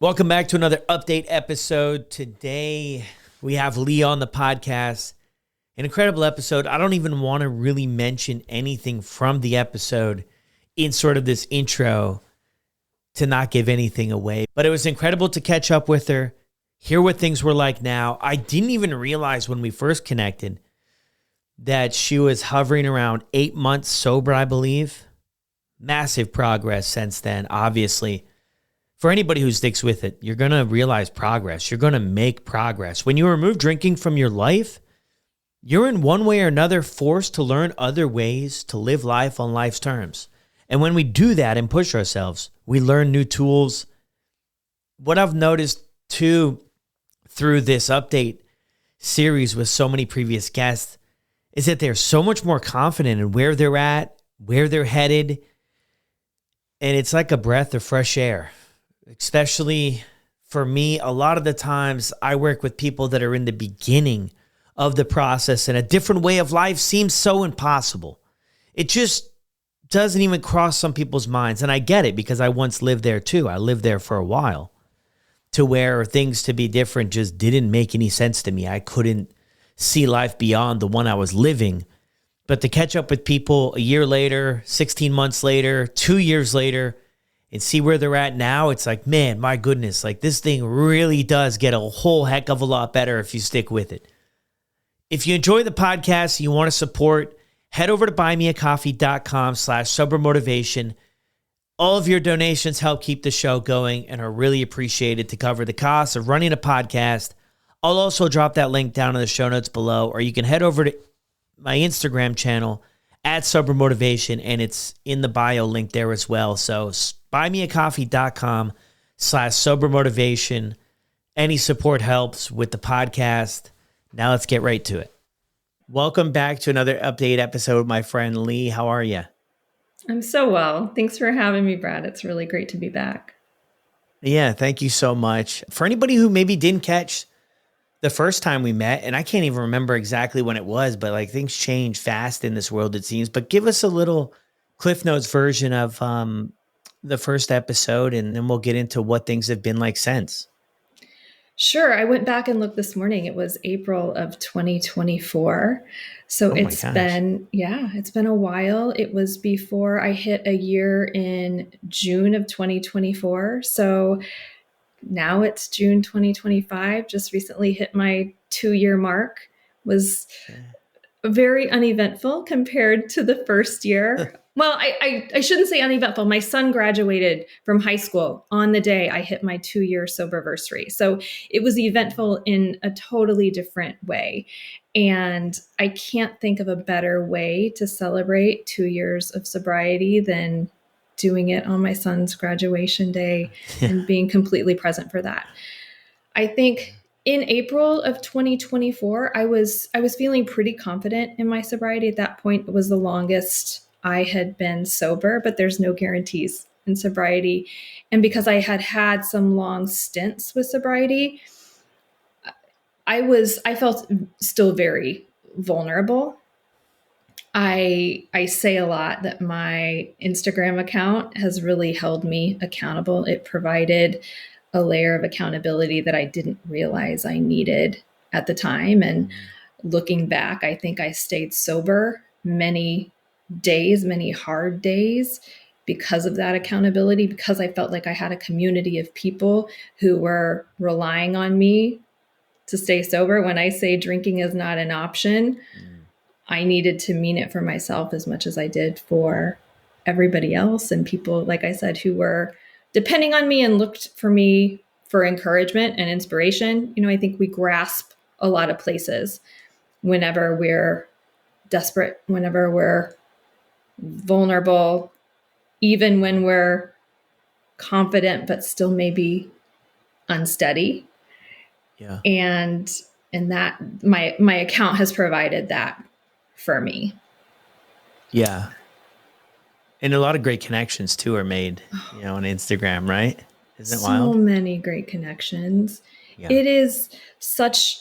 Welcome back to another update episode. Today, we have Leigh on the podcast. An incredible episode. I don't even want to really mention anything from the episode in sort of this intro to not give anything away. But it was incredible to catch up with her, hear what things were like now. I didn't even realize when we first connected that she was hovering around 8 months sober, I believe. Massive progress since then, obviously. For anybody who sticks with it, you're going to realize progress. You're going to make progress. When you remove drinking from your life, you're in one way or another forced to learn other ways to live life on life's terms. And when we do that and push ourselves, we learn new tools. What I've noticed too through this update series with so many previous guests is that they're so much more confident in where they're at, where they're headed. And it's like a breath of fresh air. Especially for me, a lot of the times I work with people that are in the beginning of the process and a different way of life seems so impossible. It just doesn't even cross some people's minds. And I get it because I once lived there too. I lived there for a while to where things to be different just didn't make any sense to me. I couldn't see life beyond the one I was living. But to catch up with people a year later, 16 months later, 2 years later, and see where they're at now, it's like, man, my goodness, like this thing really does get a whole heck of a lot better if you stick with it. If you enjoy the podcast, you want to support, head over to buymeacoffee.com/sobermotivation. All of your donations help keep the show going and are really appreciated to cover the cost of running a podcast. I'll also drop that link down in the show notes below, or you can head over to my Instagram channel at sobermotivation, and it's in the bio link there as well. So buymeacoffee.com/sobermotivation. Any support helps with the podcast. Now let's get right to it. Welcome back to another update episode, my friend Leigh. How are you? I'm so well. Thanks for having me, Brad. It's really great to be back. Yeah, thank you so much. For anybody who maybe didn't catch the first time we met, and I can't even remember exactly when it was, but like things change fast in this world, it seems. But give us a little Cliff Notes version of the first episode, and then we'll get into what things have been like since. Sure. I went back and looked this morning. It was April of 2024. So it's been a while. It was before I hit a year in June of 2024. So now it's June 2025. Just recently hit my 2-year mark. Was very uneventful compared to the first year. Well, I shouldn't say uneventful. My son graduated from high school on the day I hit my 2-year soberversary. So it was eventful in a totally different way. And I can't think of a better way to celebrate 2 years of sobriety than doing it on my son's graduation day and being completely present for that. I think in April of 2024, I was feeling pretty confident in my sobriety. At that point, it was the longest I had been sober, but there's no guarantees in sobriety. And because I had had some long stints with sobriety, I felt still very vulnerable. I say a lot that my Instagram account has really held me accountable. It provided a layer of accountability that I didn't realize I needed at the time. And looking back, I think I stayed sober many days, many hard days because of that accountability, because I felt like I had a community of people who were relying on me to stay sober. When I say drinking is not an option, I needed to mean it for myself as much as I did for everybody else and people, like I said, who were depending on me and looked for me for encouragement and inspiration. I think we grasp a lot of places whenever we're desperate, whenever we're vulnerable, even when we're confident, but still maybe unsteady. Yeah. And that my account has provided that for me. Yeah. And a lot of great connections too are made, on Instagram, right? Isn't it wild? So many great connections. Yeah. It is such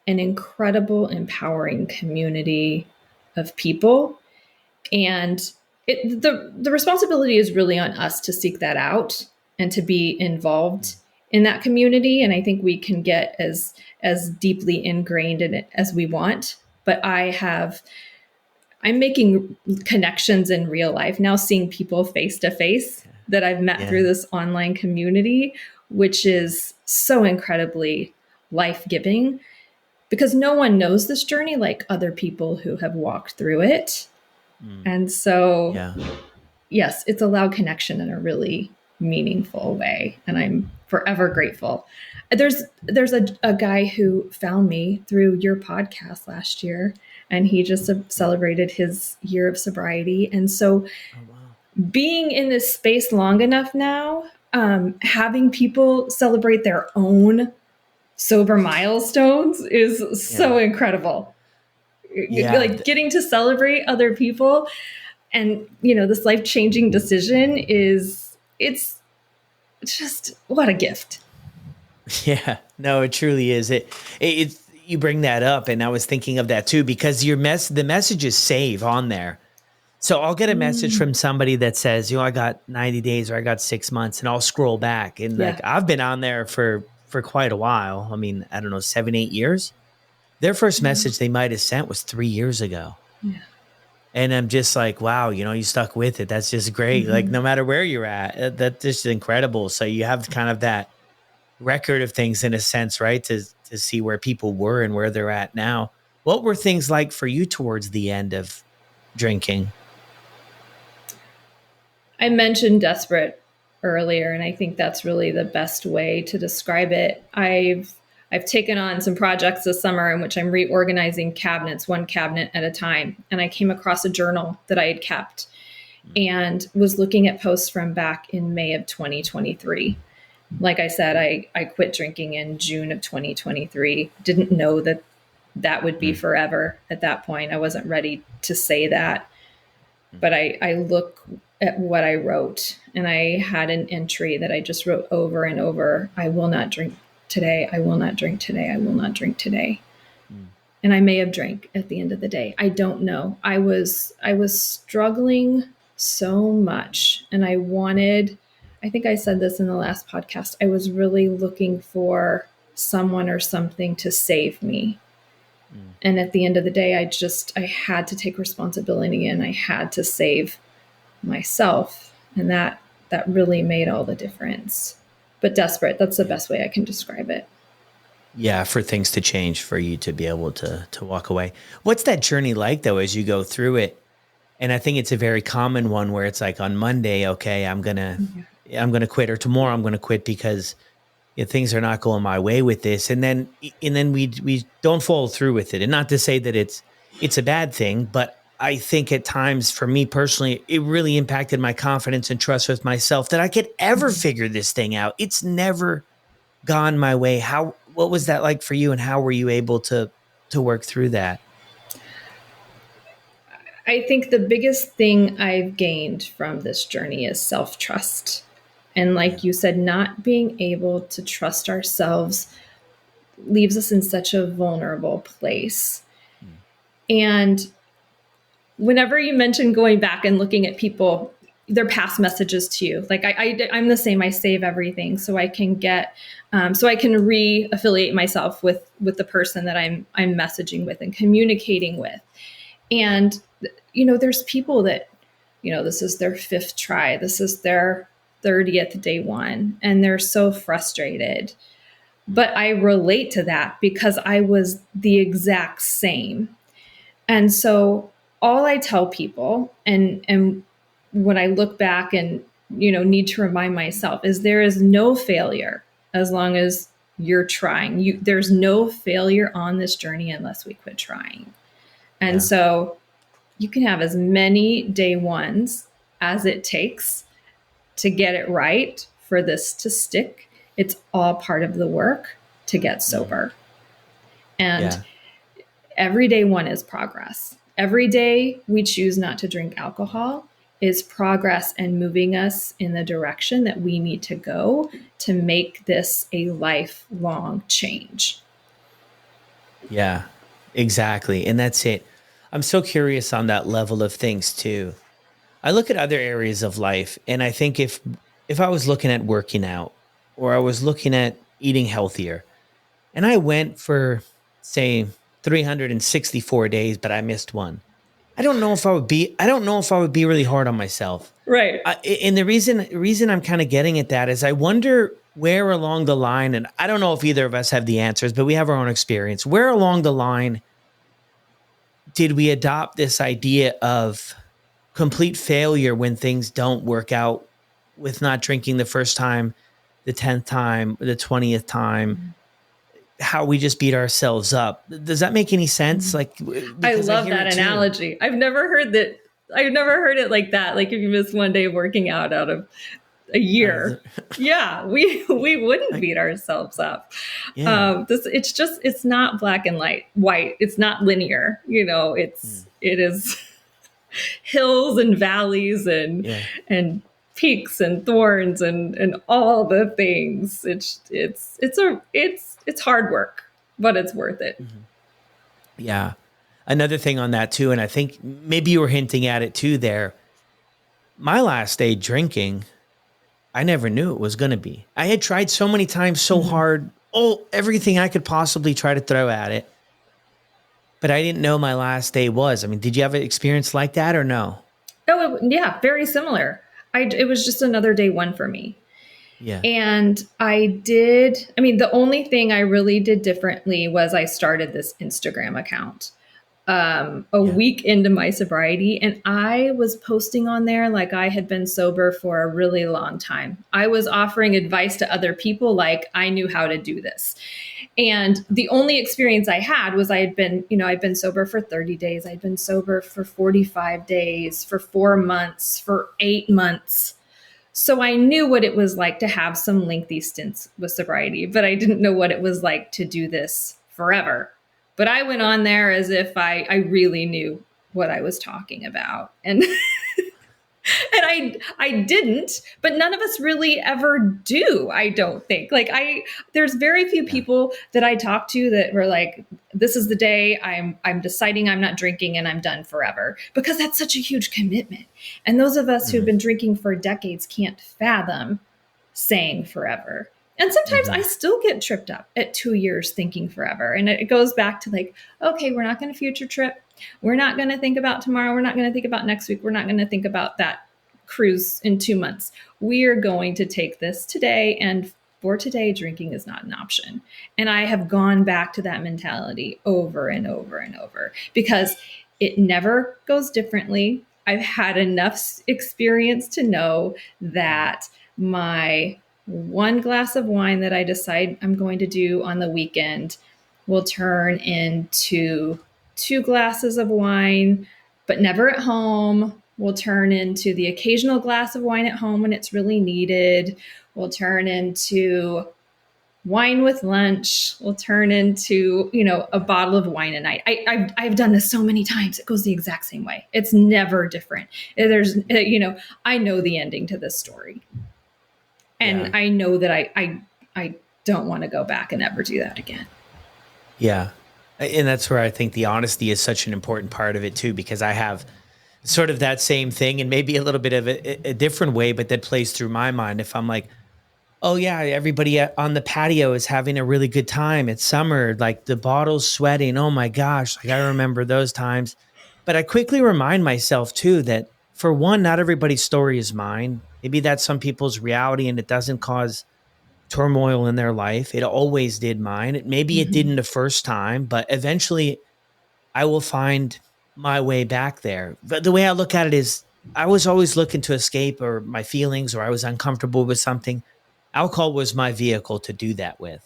an incredible, empowering community of people. And the responsibility is really on us to seek that out and to be involved in that community, and I think we can get as deeply ingrained in it as we want. But I'm making connections in real life now, seeing people face to face that I've met through this online community, which is so incredibly life-giving, because no one knows this journey like other people who have walked through it. And so, yes, it's allowed connection in a really meaningful way. And I'm forever grateful. There's a guy who found me through your podcast last year, and he just celebrated his year of sobriety. And so being in this space long enough now, having people celebrate their own sober milestones is so incredible. Like getting to celebrate other people and, this life-changing decision it's just, what a gift. Yeah, no, it truly is. It you bring that up, and I was thinking of that too, because the messages save on there. So I'll get a message from somebody that says, I got 90 days or I got 6 months, and I'll scroll back, and like I've been on there for quite a while. I mean, I don't know, 7, 8 years. Their first message they might have sent was 3 years ago. Yeah. And I'm just like, wow, you stuck with it. That's just great. Like, no matter where you're at, that's just incredible. So you have kind of that record of things in a sense, right? To see where people were and where they're at now. What were things like for you towards the end of drinking? I mentioned desperate earlier, and I think that's really the best way to describe it. I've taken on some projects this summer in which I'm reorganizing cabinets, one cabinet at a time. And I came across a journal that I had kept and was looking at posts from back in May of 2023. Like I said, I quit drinking in June of 2023. Didn't know that would be forever at that point. I wasn't ready to say that. But I look at what I wrote, and I had an entry that I just wrote over and over. I will not drink today. I will not drink today. I will not drink today. And I may have drank at the end of the day. I don't know. I was struggling so much, and I think I said this in the last podcast, I was really looking for someone or something to save me. And at the end of the day, I had to take responsibility, and I had to save myself. And that really made all the difference. But desperate, that's the best way I can describe it. Yeah, for things to change, for you to be able to walk away. What's that journey like, though, as you go through it? And I think it's a very common one where it's like on Monday, okay, I'm gonna quit, or tomorrow I'm gonna quit because things are not going my way with this, and then we don't follow through with it. And not to say that it's a bad thing, but I think at times, for me personally, it really impacted my confidence and trust with myself that I could ever figure this thing out. It's never gone my way. What was that like for you, and how were you able to work through that? I think the biggest thing I've gained from this journey is self-trust. And like you said, not being able to trust ourselves leaves us in such a vulnerable place. And whenever you mention going back and looking at people, their past messages to you, like I'm the same. I save everything so I can re-affiliate myself with the person that I'm messaging with and communicating with. And there's people that this is their 5th try, this is their 30th day one, and they're so frustrated. But I relate to that because I was the exact same. And so all I tell people, and when I look back and need to remind myself, is there is no failure as long as you're trying. There's no failure on this journey unless we quit trying. And so you can have as many day ones as it takes to get it right for this to stick. It's all part of the work to get sober. And every day one is progress. Every day we choose not to drink alcohol is progress and moving us in the direction that we need to go to make this a lifelong change. Yeah, exactly. And that's it. I'm so curious on that level of things too. I look at other areas of life, and I think if I was looking at working out, or I was looking at eating healthier, and I went for, say, 364 days, but I missed one. I don't know if I would be really hard on myself. Right. And the reason I'm kind of getting at that is I wonder where along the line, and I don't know if either of us have the answers, but we have our own experience. Where along the line did we adopt this idea of complete failure when things don't work out, with not drinking the first time, the 10th time, the 20th time, how we just beat ourselves up? Does that make any sense? Like, I because love hear that it too. analogy. I've never heard it like that. Like if you miss one day of working out of a year, yeah, we wouldn't beat ourselves up. Yeah. It's not black and white. It's not linear. It is hills and valleys and peaks and thorns and all the things. It's hard work, but it's worth it. Yeah. Another thing on that too, and I think maybe you were hinting at it too there. My last day drinking, I never knew it was going to be. I had tried so many times, so hard, everything I could possibly try to throw at it. But I didn't know my last day was. I mean, did you have an experience like that or no? Oh, yeah, very similar. It was just another day one for me. Yeah. And the only thing I really did differently was I started this Instagram account a week into my sobriety, and I was posting on there like I had been sober for a really long time. I was offering advice to other people like I knew how to do this. And the only experience I had was I'd been sober for 30 days. I'd been sober for 45 days, for 4 months, for 8 months. So I knew what it was like to have some lengthy stints with sobriety, but I didn't know what it was like to do this forever. But I went on there as if I really knew what I was talking about. And and I didn't, but none of us really ever do, I don't think. There's very few people that I talk to that were like, this is the day I'm deciding I'm not drinking and I'm done forever, because that's such a huge commitment. And those of us who've been drinking for decades can't fathom saying forever. And sometimes I still get tripped up at 2 years thinking forever. And it goes back to like, okay, we're not going to future trip. We're not going to think about tomorrow. We're not going to think about next week. We're not going to think about that cruise in 2 months. We are going to take this today. And for today, drinking is not an option. And I have gone back to that mentality over and over and over, because it never goes differently. I've had enough experience to know that my one glass of wine that I decide I'm going to do on the weekend will turn into 2 glasses of wine, but never at home. Will turn into the occasional glass of wine at home when it's really needed. Will turn into wine with lunch. Will turn into, a bottle of wine a night. I've done this so many times. It goes the exact same way. It's never different. I know the ending to this story. And I know that I don't want to go back and ever do that again. Yeah. And that's where I think the honesty is such an important part of it too, because I have sort of that same thing, and maybe a little bit of a different way, but that plays through my mind. If I'm like, oh yeah, everybody on the patio is having a really good time. It's summer, like the bottle's sweating. Oh my gosh. Like I remember those times, but I quickly remind myself too, that for one, not everybody's story is mine. Maybe that's some people's reality and it doesn't cause turmoil in their life. It always did mine. Maybe it didn't the first time, but eventually I will find my way back there. But the way I look at it is I was always looking to escape or my feelings, or I was uncomfortable with something. Alcohol was my vehicle to do that with.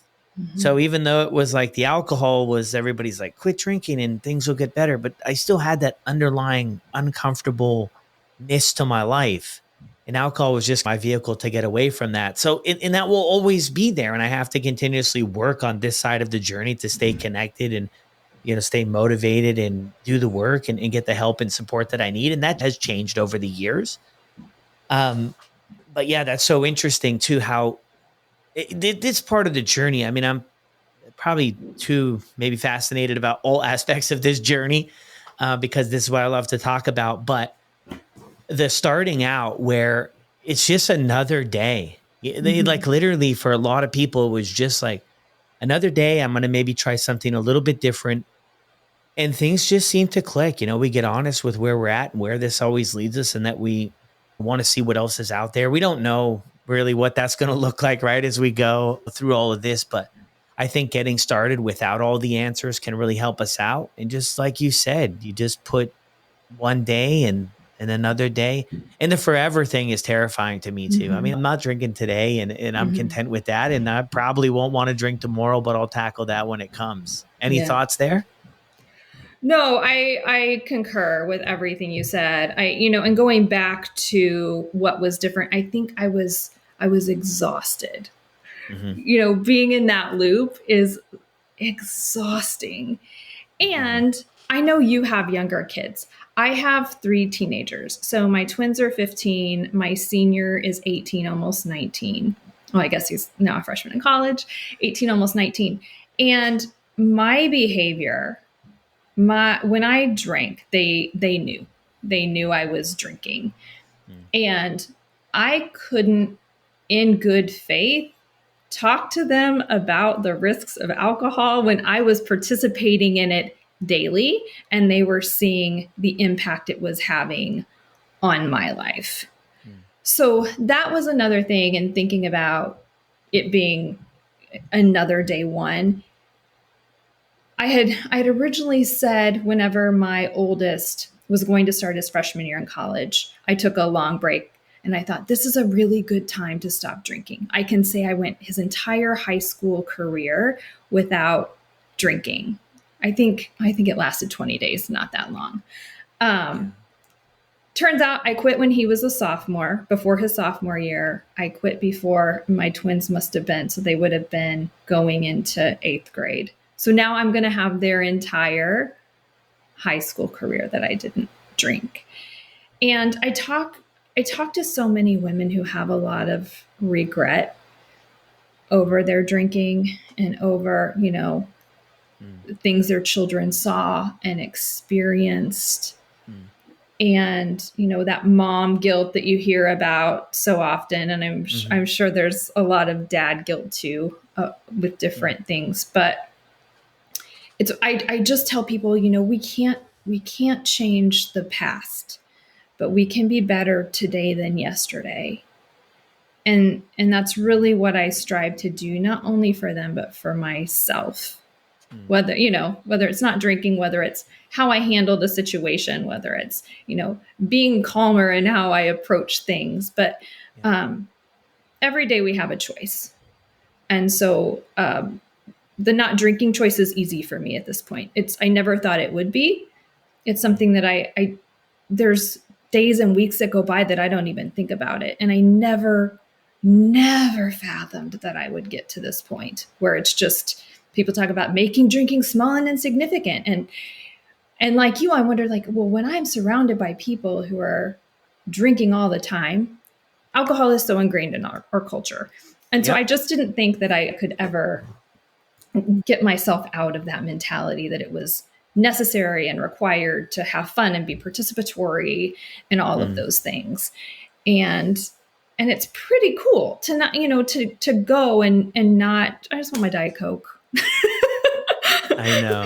So even though it was like the alcohol was, everybody's like, quit drinking and things will get better, but I still had that underlying uncomfortableness to my life. And alcohol was just my vehicle to get away from that. So, and that will always be there. And I have to continuously work on this side of the journey to stay connected and, stay motivated and do the work and get the help and support that I need. And that has changed over the years. But yeah, that's so interesting too, how this part of the journey. I mean, I'm probably too maybe fascinated about all aspects of this journey because this is what I love to talk about. But the starting out where it's just another day. They like literally for a lot of people, it was just like another day. I'm going to maybe try something a little bit different. And things just seem to click. We get honest with where we're at and where this always leads us, and that we want to see what else is out there. We don't know really what that's going to look like, right, as we go through all of this. But I think getting started without all the answers can really help us out. And just like you said, you just put one day and another day. And the forever thing is terrifying to me too. I mean, I'm not drinking today and I'm content with that. And I probably won't want to drink tomorrow, but I'll tackle that when it comes. Any thoughts there? No, I concur with everything you said. And going back to what was different, I think I was exhausted. Being in that loop is exhausting. And I know you have younger kids. I have 3 teenagers. So my twins are 15. My senior is 18, almost 19. Well, I guess he's now a freshman in college, 18, almost 19. And my behavior, when I drank, they knew I was drinking. And I couldn't, in good faith, talk to them about the risks of alcohol when I was participating in it daily and they were seeing the impact it was having on my life. So that was another thing. And thinking about it being another day one, I had originally said whenever my oldest was going to start his freshman year in college, I took a long break and I thought, this is a really good time to stop drinking. I can say I went his entire high school career without drinking. I think it lasted 20 days, not that long. Turns out I quit when he was a sophomore, before his sophomore year. I quit before my twins must have been, so they would have been going into 8th grade. So now I'm going to have their entire high school career that I didn't drink. And I talk to so many women who have a lot of regret over their drinking and over, things their children saw and experienced. And, that mom guilt that you hear about so often. And I'm sure there's a lot of dad guilt too, with different things. But I just tell people, we can't change the past, but we can be better today than yesterday. And that's really what I strive to do, not only for them, but for myself. Whether it's not drinking, whether it's how I handle the situation, whether it's, being calmer in how I approach things. But every day we have a choice. And so the not drinking choice is easy for me at this point. I never thought it would be. It's something that I there's days and weeks that go by that I don't even think about it. And I never fathomed that I would get to this point where it's just, people talk about making drinking small and insignificant. And like you, I wondered, well, when I'm surrounded by people who are drinking all the time, alcohol is so ingrained in our culture. And so I just didn't think that I could ever get myself out of that mentality that it was necessary and required to have fun and be participatory and all of those things. And it's pretty cool to not, to go and not, I just want my Diet Coke. I know.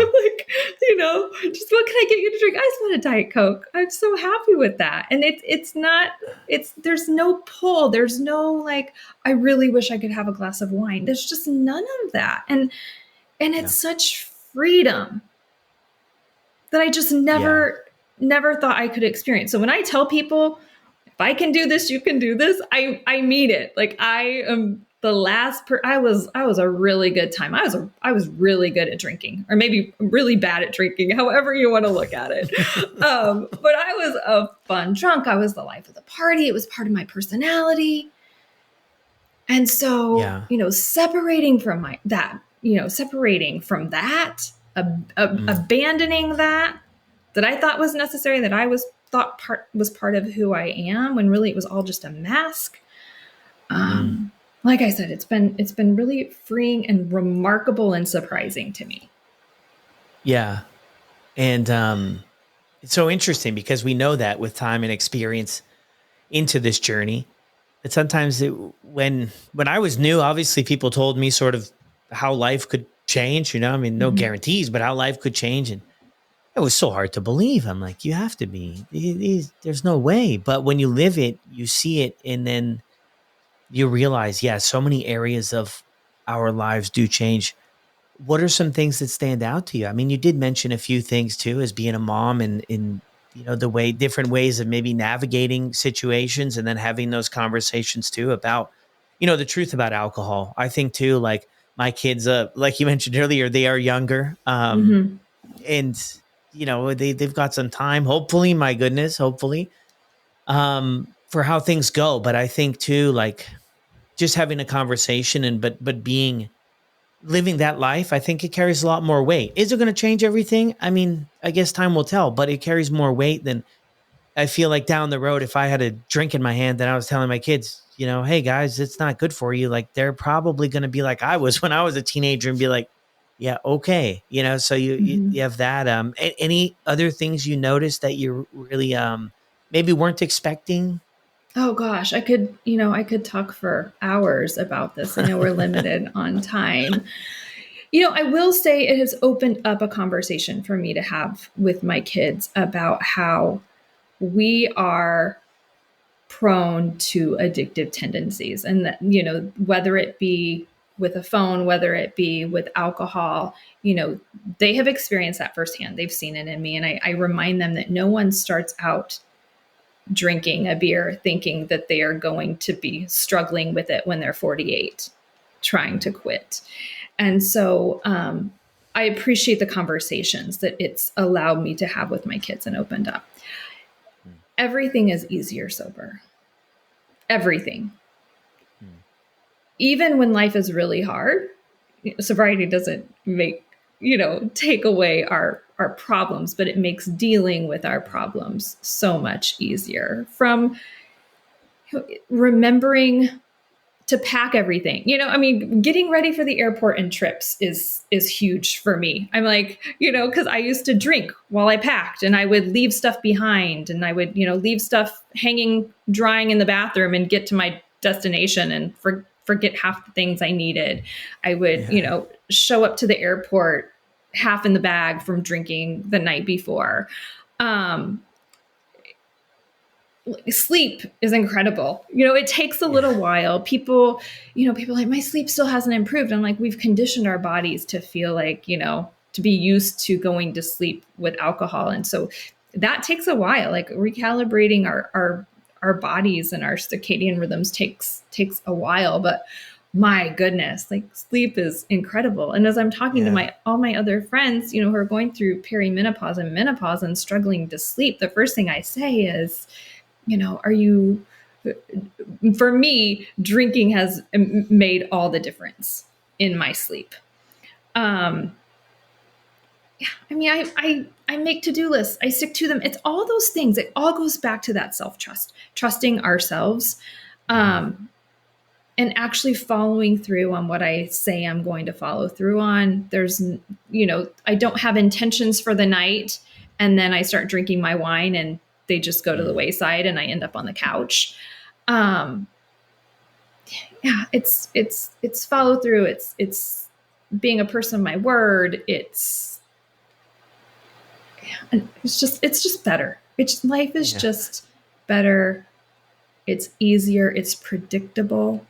Just what can I get you to drink? I just want a Diet Coke. I'm so happy with that. And there's no pull. There's no I really wish I could have a glass of wine. There's just none of that. And it's such freedom that I just never thought I could experience. So when I tell people, if I can do this, you can do this, I mean it. I am the last I was a really good time. I was really good at drinking, or maybe really bad at drinking, however you want to look at it. But I was a fun drunk. I was the life of the party. It was part of my personality. And so, separating from that, abandoning that I thought was necessary, that I was part of who I am, when really it was all just a mask. Like I said, it's been really freeing and remarkable and surprising to me. Yeah. And it's so interesting because we know that with time and experience into this journey, sometimes when I was new, obviously people told me sort of how life could change, I mean, no Mm-hmm. guarantees, but how life could change. And it was so hard to believe. I'm like, you have to be, there's no way. But when you live it, you see it. And then you realize, yeah, so many areas of our lives do change. What are some things that stand out to you? I mean, you did mention a few things too, as being a mom and in the way different ways of maybe navigating situations and then having those conversations too about the truth about alcohol. I think too, like my kids, like you mentioned earlier, they are younger, Mm-hmm. and they've got some time. Hopefully, my goodness, hopefully, for how things go. But I think too, like just having a conversation and but being living that life, I think it carries a lot more weight. Is it going to change everything? I mean, I guess time will tell, but it carries more weight than I feel like down the road. If I had a drink in my hand and I was telling my kids, hey guys, it's not good for you. Like they're probably going to be like I was when I was a teenager and be like, yeah, okay. So Mm-hmm. you have that. Any other things you noticed that you really maybe weren't expecting? Oh gosh, I could talk for hours about this. I know we're limited on time. I will say it has opened up a conversation for me to have with my kids about how we are prone to addictive tendencies. And that, whether it be with a phone, whether it be with alcohol, they have experienced that firsthand. They've seen it in me. And I remind them that no one starts out drinking a beer thinking that they are going to be struggling with it when they're 48, trying to quit. And so I appreciate the conversations that it's allowed me to have with my kids and opened up. Everything is easier sober. Everything. Even when life is really hard, sobriety doesn't take away our problems, but it makes dealing with our problems so much easier. From remembering to pack everything. I mean, getting ready for the airport and trips is huge for me. I'm like, because I used to drink while I packed, and I would leave stuff behind, and I would, leave stuff hanging, drying in the bathroom, and get to my destination and forget half the things I needed. I would, Yeah. show up to the airport half in the bag from drinking the night before. Um, Sleep is incredible. It takes a little Yeah. while. People are like, my sleep still hasn't improved. I'm like, we've conditioned our bodies to feel like, to be used to going to sleep with alcohol. And so that takes a while. Like recalibrating our bodies and our circadian rhythms takes a while. But my goodness, like sleep is incredible. And as I'm talking to Yeah. all my other friends, who are going through perimenopause and menopause and struggling to sleep, the first thing I say is, are you, for me, drinking has made all the difference in my sleep. Yeah, I mean, I make to-do lists. I stick to them. It's all those things. It all goes back to that self-trust, trusting ourselves, and actually following through on what I say I'm going to follow through on. I don't have intentions for the night, and then I start drinking my wine and they just go to the wayside and I end up on the couch. Um, yeah, it's follow through. It's being a person of my word. It's just better. Life is Yeah. just better. It's easier. It's predictable.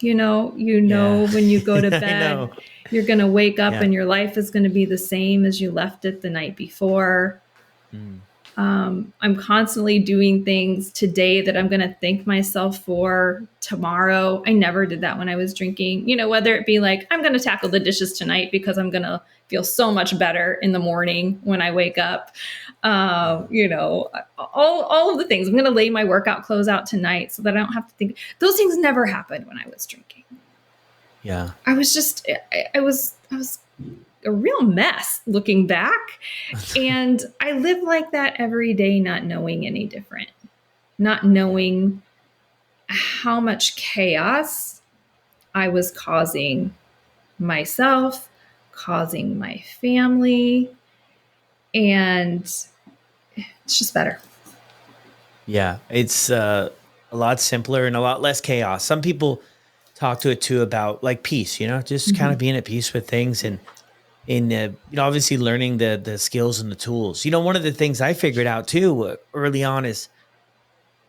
Yeah. When you go to I bed, know. you're going to wake up Yeah. and your life is going to be the same as you left it the night before. Mm. I'm constantly doing things today that I'm going to thank myself for tomorrow. I never did that when I was drinking, whether it be like, I'm going to tackle the dishes tonight because I'm going to feel so much better in the morning when I wake up. All of the things. I'm going to lay my workout clothes out tonight so that I don't have to think. Those things never happened when I was drinking. Yeah. I was just, I was a real mess looking back. And I live like that every day, not knowing any different, not Yeah. knowing how much chaos I was causing myself, causing my family. And it's just better. Yeah. It's a lot simpler and a lot less chaos. Some people talk to it too about like peace, just kind of Mhm. being at peace with things and in obviously learning the skills and the tools. One of the things I figured out too early on is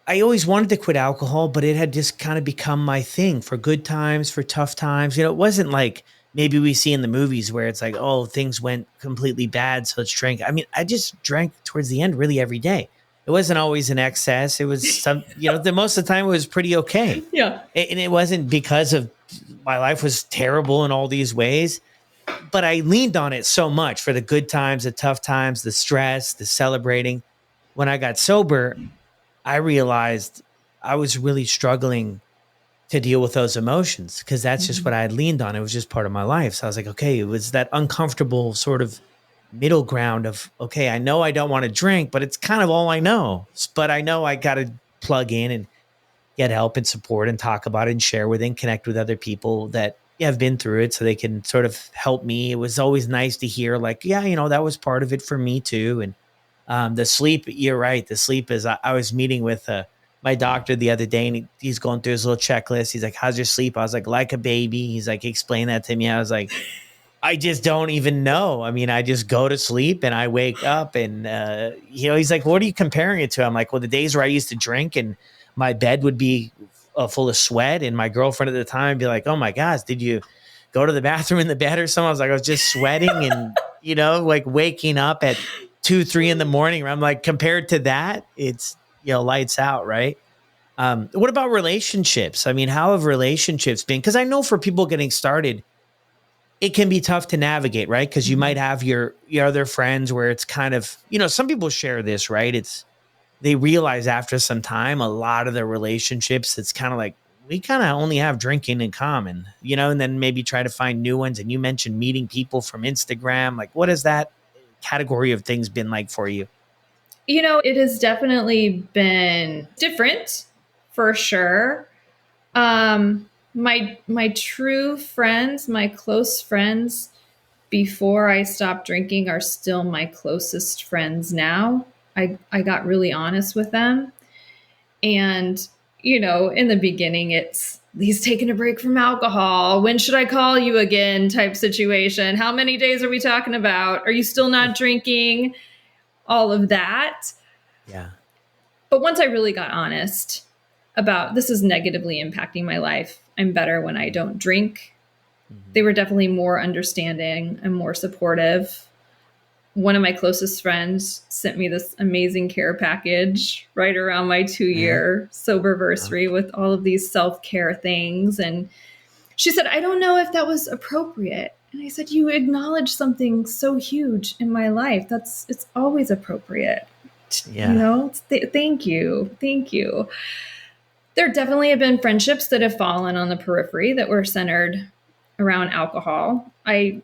I always wanted to quit alcohol, but it had just kind of become my thing for good times, for tough times. It wasn't like maybe we see in the movies where it's like, oh, things went completely bad, so let's drink. I mean, I just drank towards the end really every day. It wasn't always an excess. It was some, the most of the time it was pretty okay. Yeah. And it wasn't because of my life was terrible in all these ways, but I leaned on it so much for the good times, the tough times, the stress, the celebrating. When I got sober, I realized I was really struggling to deal with those emotions because that's just Mhm. what I had leaned on. It was just part of my life. So I was like, okay, it was that uncomfortable sort of middle ground of, okay, I know I don't want to drink, but it's kind of all I know. But I know I got to plug in and get help and support and talk about it and share with and connect with other people that have been through it so they can sort of help me. It was always nice to hear like, yeah, that was part of it for me too. And the sleep, you're right. The sleep is, I was meeting with my doctor the other day and he's going through his little checklist. He's like, how's your sleep? I was like a baby. He's like, explain that to me. I was like, I just don't even know. I mean, I just go to sleep and I wake up and, he's like, what are you comparing it to? I'm like, well, the days where I used to drink and my bed would be full of sweat. And my girlfriend at the time would be like, oh my gosh, did you go to the bathroom in the bed or something? I was like, I was just sweating and, like waking up at 2, 3 in the morning. I'm like, compared to that, it's, lights out. Right. What about relationships? I mean, how have relationships been? Cause I know for people getting started, it can be tough to navigate, right? Because you might Mhm. have your other friends where it's kind of, some people share this, right? It's they realize after some time, a lot of their relationships, it's kind of like we kind of only have drinking in common, and then maybe try to find new ones. And you mentioned meeting people from Instagram. Like, what has that category of things been like for you? It has definitely been different for sure. My true friends, my close friends before I stopped drinking are still my closest friends now. I got really honest with them. And, in the beginning, it's Lee's taking a break from alcohol. When should I call you again? Type situation. How many days are we talking about? Are you still not drinking? All of that. Yeah. But once I really got honest about this is negatively impacting my life, I'm better when I don't drink. They Mm-hmm. were definitely more understanding and more supportive. One of my closest friends sent me this amazing care package right around my 2 year sober Uh-huh. anniversary with all of these self-care things. And she said, I don't know if that was appropriate. And I said, you acknowledge something so huge in my life. It's always appropriate. Yeah. Thank you. Thank you. There definitely have been friendships that have fallen on the periphery that were centered around alcohol. I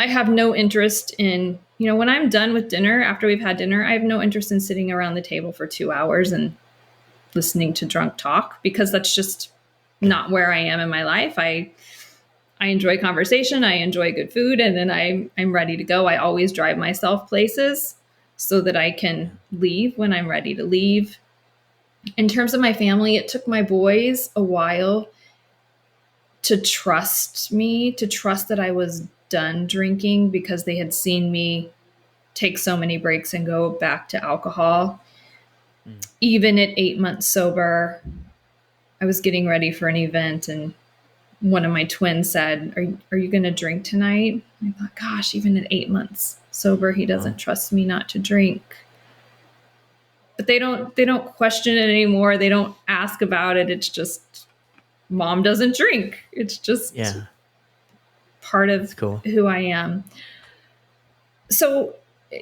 have no interest in, when I'm done with dinner, after we've had dinner, I have no interest in sitting around the table for 2 hours and listening to drunk talk because that's just Yeah. not where I am in my life. I enjoy conversation, I enjoy good food, and then I'm ready to go. I always drive myself places so that I can Yeah. leave when I'm ready to leave. In terms of my family, it took my boys a while to trust me, to trust that I was done drinking because they had seen me take so many breaks and go back to alcohol. Mm. Even at 8 months sober, I was getting ready for an event and one of my twins said, Are you going to drink tonight? I thought, gosh, even at 8 months sober, he Wow. doesn't trust me not to drink. But they don't question it anymore. They don't ask about it. It's just mom doesn't drink. It's just Yeah. part of That's cool. who I am. So,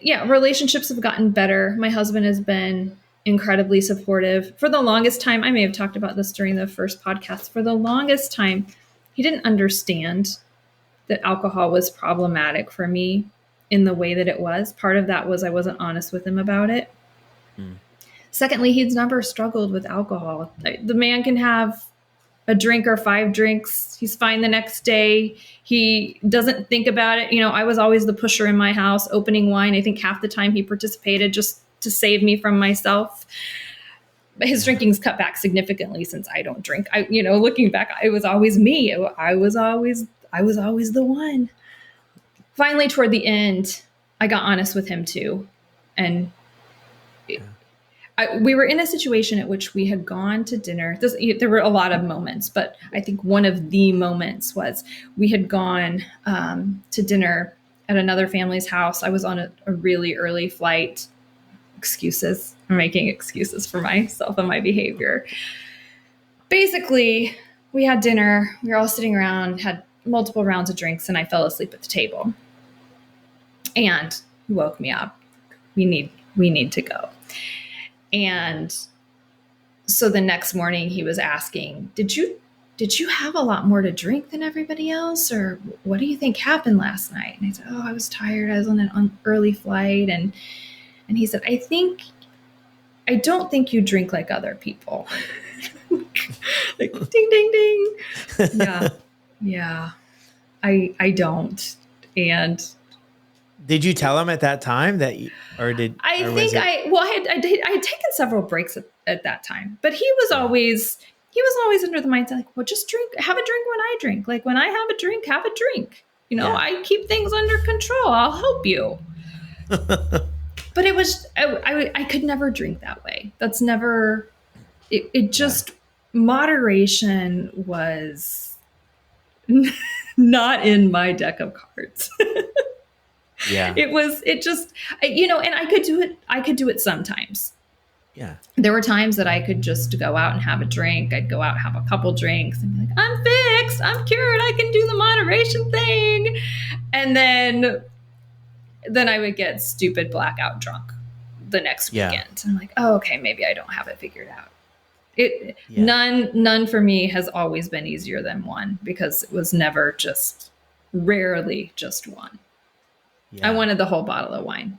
yeah, relationships have gotten better. My husband has been incredibly supportive. For the longest time, I may have talked about this during the first podcast. For the longest time, he didn't understand that alcohol was problematic for me in the way that it was. Part of that was I wasn't honest with him about it. Mm. Secondly, he's never struggled with alcohol. The man can have a drink or 5 drinks. He's fine the next day. He doesn't think about it. I was always the pusher in my house, opening wine. I think half the time he participated just to save me from myself. But his drinking's cut back significantly since I don't drink. Looking back, it was always me. I was always the one. Finally, toward the end, I got honest with him too. And we were in a situation at which we had gone to dinner. There were a lot of moments, but I think one of the moments was we had gone to dinner at another family's house. I was on a really early flight. Excuses. I'm making excuses for myself and my behavior. Basically, we had dinner. We were all sitting around, had multiple rounds of drinks, and I fell asleep at the table. And he woke me up. We need to go. And so the next morning he was asking, did you have a lot more to drink than everybody else? Or what do you think happened last night? And I said, I was tired. I was on an early flight. And he said, I don't think you drink like other people. Like, ding, ding, ding. Yeah. I don't. And did you tell him at that time that, I had taken several breaks at that time, but he was always under the mindset, like, well, just have a drink when I drink. Like, when I have a drink, have a drink. I keep things under control. I'll help you. But it was, I could never drink that way. That's never, it just, moderation was not in my deck of cards. Yeah. And I could do it sometimes. Yeah. There were times that I could just go out and have a drink. I'd go out and have a couple drinks and be like, I'm fixed, I'm cured, I can do the moderation thing. And then I would get stupid blackout drunk the next weekend. And I'm like, okay, maybe I don't have it figured out. None for me has always been easier than one, because it was never rarely just one. Yeah. I wanted the whole bottle of wine.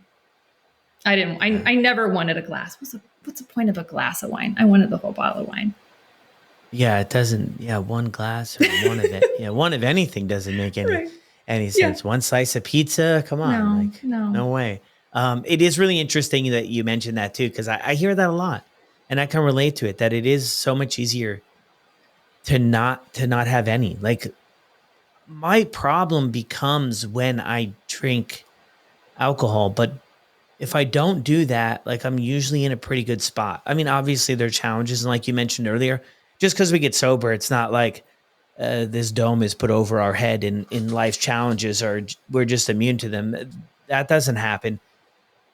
I never wanted a glass. What's the point of a glass of wine? I wanted the whole bottle of wine. Yeah, it doesn't. Yeah, one glass or one of it. Yeah, one of anything doesn't make any sense. One slice of pizza. Come on, no way. It is really interesting that you mentioned that too, because I hear that a lot, and I can relate to it. That it is so much easier to not have any. Like, my problem becomes when I drink alcohol, but if I don't do that, like, I'm usually in a pretty good spot. I mean, obviously there are challenges, and like you mentioned earlier, just because we get sober, it's not like this dome is put over our head in life's challenges, or we're just immune to them. That doesn't happen.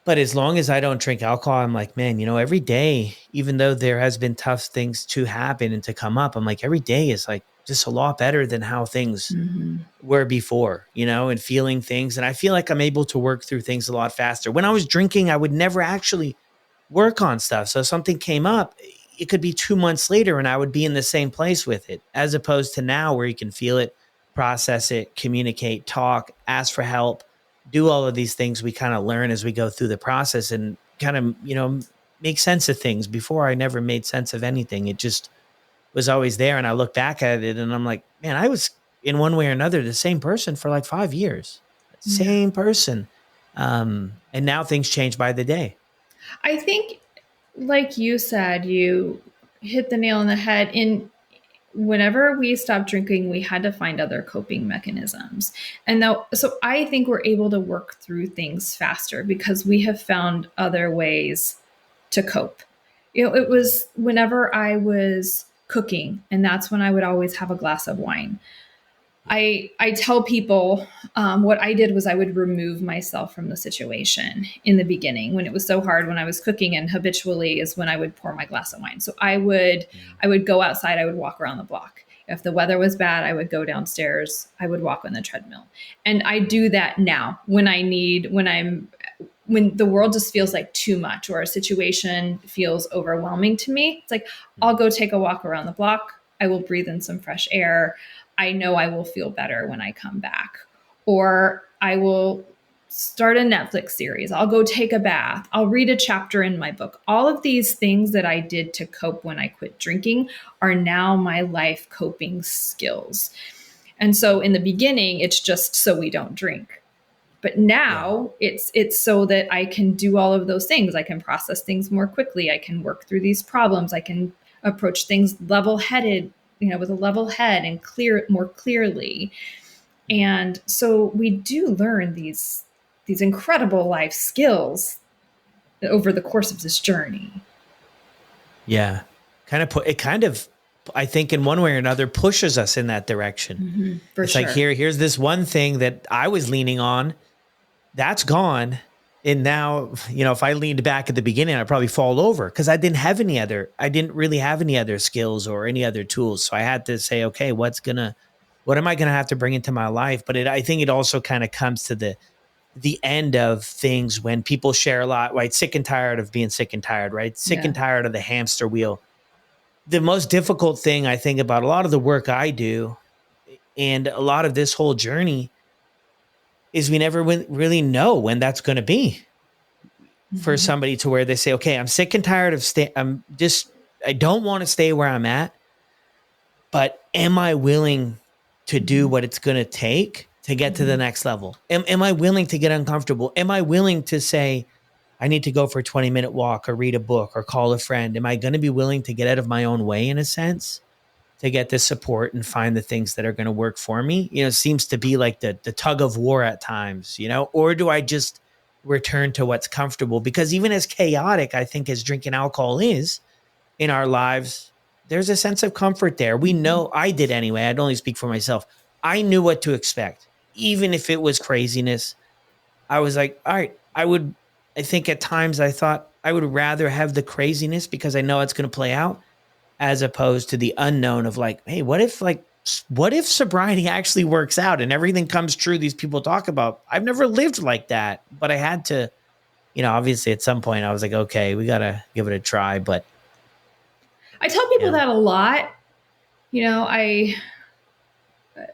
But as long as I don't drink alcohol, I'm like, man, every day, even though there has been tough things to happen and to come up, I'm like, every day is like just a lot better than how things were before, and feeling things. And I feel like I'm able to work through things a lot faster. When I was drinking, I would never actually work on stuff. So if something came up, it could be 2 months later and I would be in the same place with it, as opposed to now where you can feel it, process it, communicate, talk, ask for help, do all of these things we kind of learn as we go through the process, and kind of, make sense of things. Before, I never made sense of anything. It just was always there. And I look back at it and I'm like, man, I was in one way or another the same person for like 5 years. Same person. And now things change by the day. I think, like you said, you hit the nail on the head. Whenever we stopped drinking, we had to find other coping mechanisms. So I think we're able to work through things faster because we have found other ways to cope. It was whenever I was cooking, and that's when I would always have a glass of wine. I tell people what I did was I would remove myself from the situation in the beginning when it was so hard when I was cooking, and habitually is when I would pour my glass of wine. So I would go outside, I would walk around the block. If the weather was bad, I would go downstairs, I would walk on the treadmill. And I do that now when the world just feels like too much, or a situation feels overwhelming to me. It's like, I'll go take a walk around the block. I will breathe in some fresh air. I know I will feel better when I come back. Or I will start a Netflix series. I'll go take a bath. I'll read a chapter in my book. All of these things that I did to cope when I quit drinking are now my life coping skills. And so in the beginning, it's just so we don't drink. But Yeah. now it's so that I can do all of those things. I can process things more quickly. I can work through these problems. I can approach things level-headed, with a level head and more clearly. And so we do learn these incredible life skills over the course of this journey. Yeah. Kind of, I think in one way or another pushes us in that direction. Mm-hmm, for It's like, sure. here's this one thing that I was leaning on that's gone. And now, if I leaned back at the beginning, I'd probably fall over because I didn't really have any other skills or any other tools. So I had to say, okay, what am I going to have to bring into my life? But I think it also kind of comes to the end of things when people share a lot, right? Sick and tired of being sick and tired, right? Sick and tired of the hamster wheel. The most difficult thing I think about a lot of the work I do and a lot of this whole journey is we never really know when that's going to be for Mm-hmm. somebody to where they say, okay, I'm sick and tired of I don't want to stay where I'm at, but am I willing to do what it's going to take to get to the next level? Am I willing to get uncomfortable? Am I willing to say, I need to go for a 20-minute walk or read a book or call a friend? Am I going to be willing to get out of my own way in a sense to get the support and find the things that are going to work for me? It seems to be like the tug of war at times, or do I just return to what's comfortable? Because even as chaotic, I think, as drinking alcohol is in our lives, there's a sense of comfort there. We know, I did anyway. I'd only speak for myself. I knew what to expect. Even if it was craziness, I was like, all right, I think at times I thought I would rather have the craziness because I know it's going to play out as opposed to the unknown of like, hey, what if sobriety actually works out and everything comes true these people talk about? I've never lived like that, but I had to, obviously at some point I was like, okay, we got to give it a try. But I tell people that a lot. I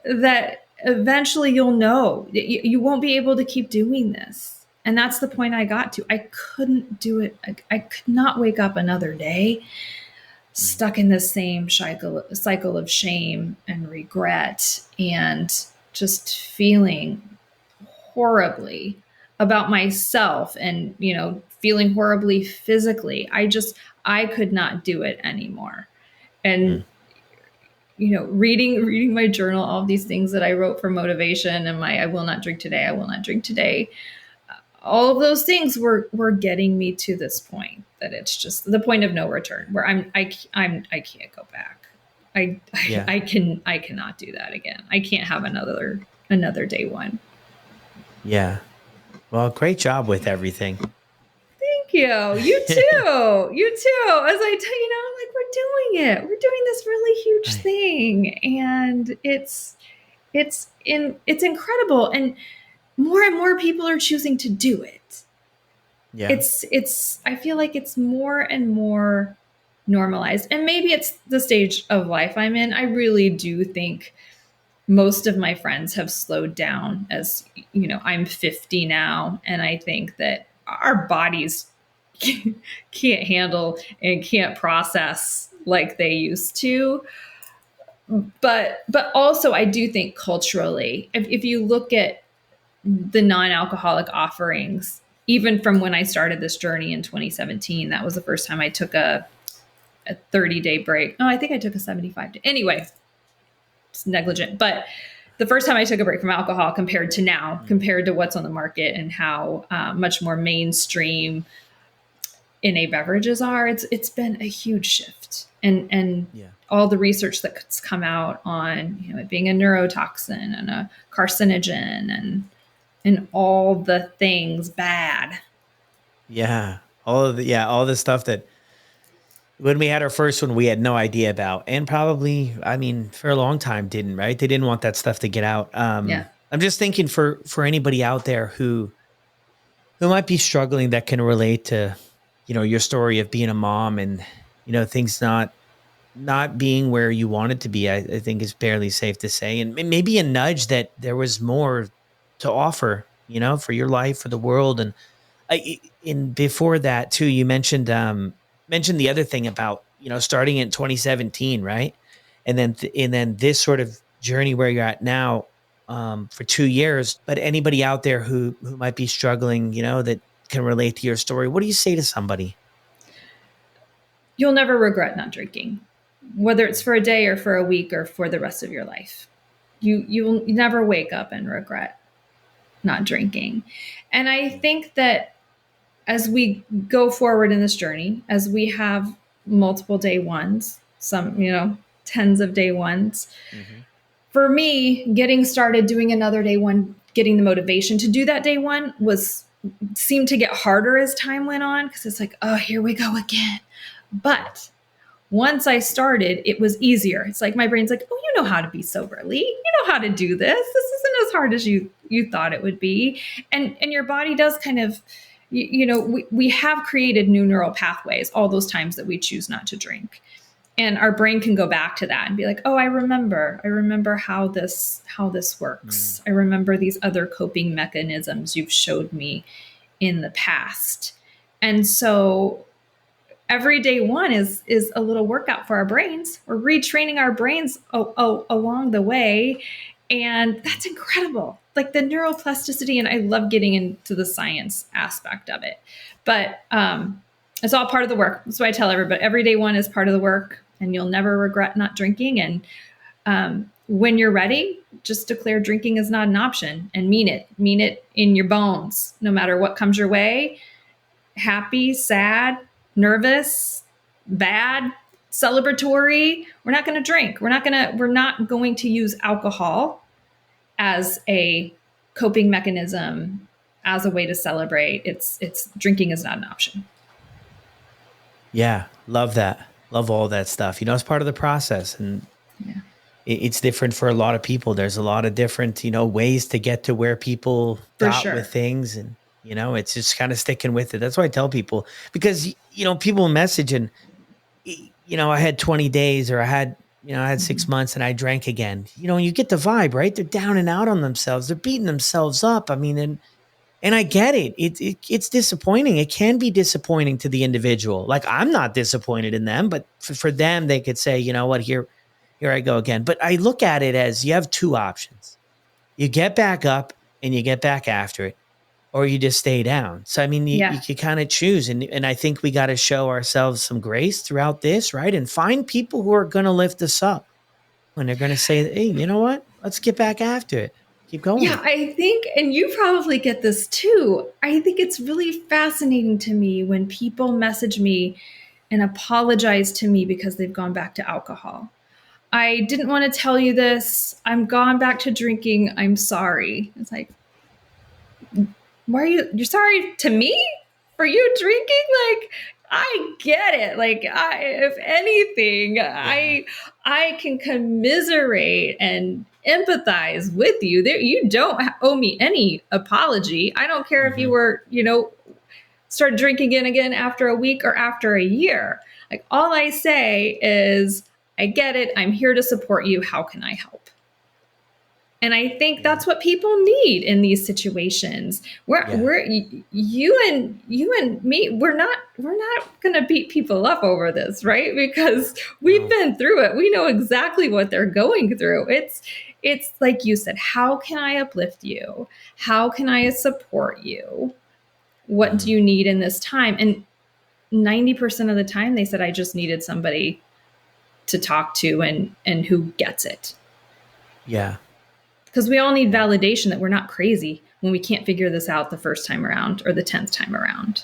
that eventually you'll know you won't be able to keep doing this. And that's the point I got to. I couldn't do it. I could not wake up another day stuck in the same cycle of shame and regret and just feeling horribly about myself and, feeling horribly physically. I could not do it anymore. And reading my journal, all of these things that I wrote for motivation and I will not drink today, I will not drink today. All of those things were getting me to this point that it's just the point of no return where I can't go back. I cannot do that again. I can't have another day one. Yeah. Well, great job with everything. Thank you. You too. You too. As I tell you, like we're doing it. We're doing this really huge thing, and it's incredible. And more people are choosing to do it. Yeah. I feel like it's more and more normalized. And maybe it's the stage of life I'm in. I really do think most of my friends have slowed down as, I'm 50 now. And I think that our bodies can't handle and can't process like they used to. But also I do think culturally, if you look at the non-alcoholic offerings, even from when I started this journey in 2017, that was the first time I took a 30-day break. Oh, I think I took a 75-day. Anyway, it's negligent. But the first time I took a break from alcohol compared to now, compared to what's on the market and how much more mainstream NA beverages are, it's been a huge shift. And all the research that's come out on it being a neurotoxin and a carcinogen and all the things bad. Yeah. All the stuff that when we had our first one, we had no idea about. And probably, for a long time didn't, right? They didn't want that stuff to get out. I'm just thinking for anybody out there who might be struggling that can relate to, your story of being a mom and, things not being where you want it to be, I think is fairly safe to say. And maybe a nudge that there was more to offer, for your life, for the world. And before that too, you mentioned the other thing about, starting in 2017, right? And then this sort of journey where you're at now, for 2 years. But anybody out there who might be struggling, that can relate to your story, what do you say to somebody? You'll never regret not drinking, whether it's for a day or for a week or for the rest of your life. You will never wake up and regret not drinking. And I think that as we go forward in this journey, as we have multiple day ones, some, tens of day ones, for me, getting started doing another day one, getting the motivation to do that day one seemed to get harder as time went on, because it's like, oh, here we go again. But once I started, it was easier. It's like my brain's like, oh, you know how to be sober, Leigh. You know how to do this. This isn't as hard as you thought it would be. And your body does kind of, we have created new neural pathways all those times that we choose not to drink. And our brain can go back to that and be like, oh, I remember how this works. I remember these other coping mechanisms you've showed me in the past. And so every day one is a little workout for our brains. We're retraining our brains along the way. And that's incredible. Like the neuroplasticity, and I love getting into the science aspect of it. But it's all part of the work. That's why I tell everybody, every day one is part of the work, and you'll never regret not drinking. And when you're ready, just declare drinking is not an option and mean it. Mean it in your bones, no matter what comes your way. Happy, sad, nervous, bad, celebratory, we're not going to drink. We're not going to use alcohol as a coping mechanism, as a way to celebrate. It's drinking is not an option. Yeah, love that. Love all that stuff. It's part of the process, and it's different for a lot of people. There's a lot of different, ways to get to where people got with things, and it's just kind of sticking with it. That's why I tell people, because, people message and, I had 20 days, or I had 6 months and I drank again. You get the vibe, right? They're down and out on themselves. They're beating themselves up. I mean, and I get it. It's disappointing. It can be disappointing to the individual. Like, I'm not disappointed in them, but for them, they could say, you know what, here I go again. But I look at it as you have two options. You get back up and you get back after it, or you just stay down. So, I mean, you can kind of choose. And I think we got to show ourselves some grace throughout this, right? And find people who are going to lift us up when they're going to say, hey, you know what? Let's get back after it. Keep going. Yeah, I think, and you probably get this too, I think it's really fascinating to me when people message me and apologize to me because they've gone back to alcohol. I didn't want to tell you this. I'm gone back to drinking. I'm sorry. It's like, why are you're sorry to me for you drinking? Like, I get it. Like, if anything, I can commiserate and empathize with you. You don't owe me any apology. I don't care if you were, started drinking again after a week or after a year. Like, all I say is, I get it. I'm here to support you. How can I help? And I think that's what people need in these situations. We're you and me. We're not going to beat people up over this, right? Because we've been through it. We know exactly what they're going through. It's like you said. How can I uplift you? How can I support you? What do you need in this time? And 90% of the time, they said, I just needed somebody to talk to and who gets it. Yeah. Because we all need validation that we're not crazy when we can't figure this out the first time around or the 10th time around.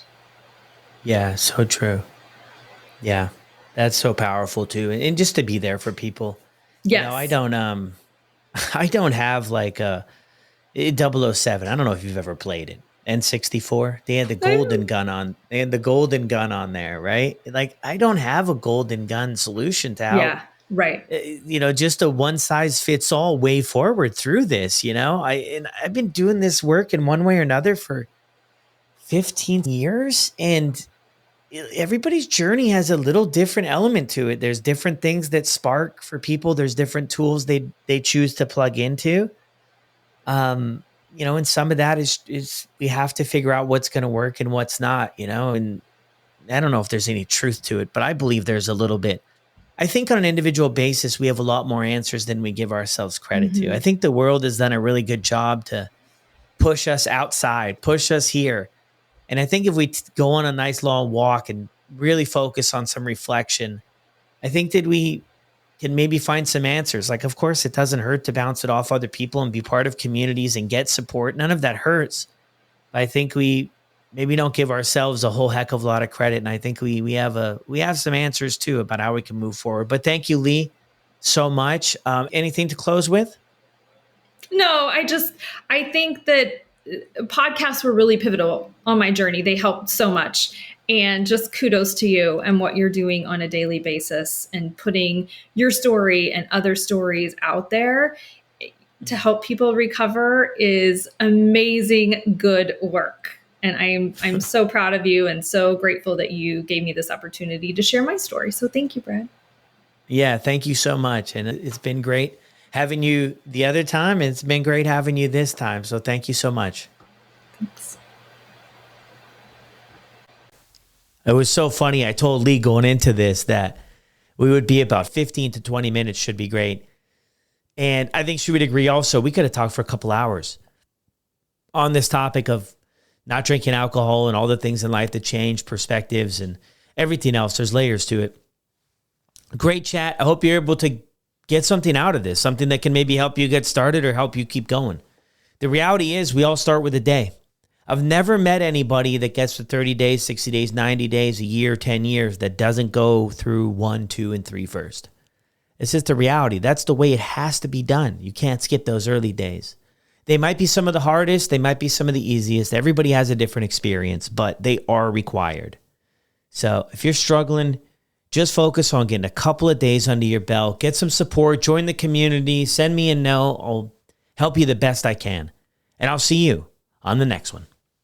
Yeah, so true. Yeah, that's so powerful too. And just to be there for people. Yes. I don't have like a 007. I don't know if you've ever played it. N64. They had the golden gun on. They had the golden gun on there, right? Like, I don't have a golden gun solution to how. Yeah. Right. Just a one size fits all way forward through this, I've been doing this work in one way or another for 15 years, and everybody's journey has a little different element to it. There's different things that spark for people. There's different tools they choose to plug into. And some of that is we have to figure out what's going to work and what's not, and I don't know if there's any truth to it, but I believe there's a little bit. I think on an individual basis, we have a lot more answers than we give ourselves credit to. I think the world has done a really good job to push us outside, push us here. And I think if we go on a nice long walk and really focus on some reflection, I think that we can maybe find some answers. Like, of course, it doesn't hurt to bounce it off other people and be part of communities and get support. None of that hurts. I think we maybe don't give ourselves a whole heck of a lot of credit. And I think we have some answers too about how we can move forward. But thank you, Leigh, so much. Anything to close with? No, I think that podcasts were really pivotal on my journey. They helped so much. And just kudos to you and what you're doing on a daily basis and putting your story and other stories out there to help people recover is amazing good work. And I'm so proud of you and so grateful that you gave me this opportunity to share my story. So thank you, Brad. Yeah, thank you so much. And it's been great having you the other time. And it's been great having you this time. So thank you so much. Thanks. It was so funny. I told Leigh going into this that we would be about 15 to 20 minutes should be great. And I think she would agree also. We could have talked for a couple hours on this topic of not drinking alcohol and all the things in life that change perspectives and everything else. There's layers to it. Great chat. I hope you're able to get something out of this, something that can maybe help you get started or help you keep going. The reality is we all start with a day. I've never met anybody that gets to 30 days, 60 days, 90 days, a year, 10 years that doesn't go through 1, 2, and 3 first. It's just the reality. That's the way it has to be done. You can't skip those early days. They might be some of the hardest. They might be some of the easiest. Everybody has a different experience, but they are required. So if you're struggling, just focus on getting a couple of days under your belt. Get some support. Join the community. Send me a note. I'll help you the best I can. And I'll see you on the next one.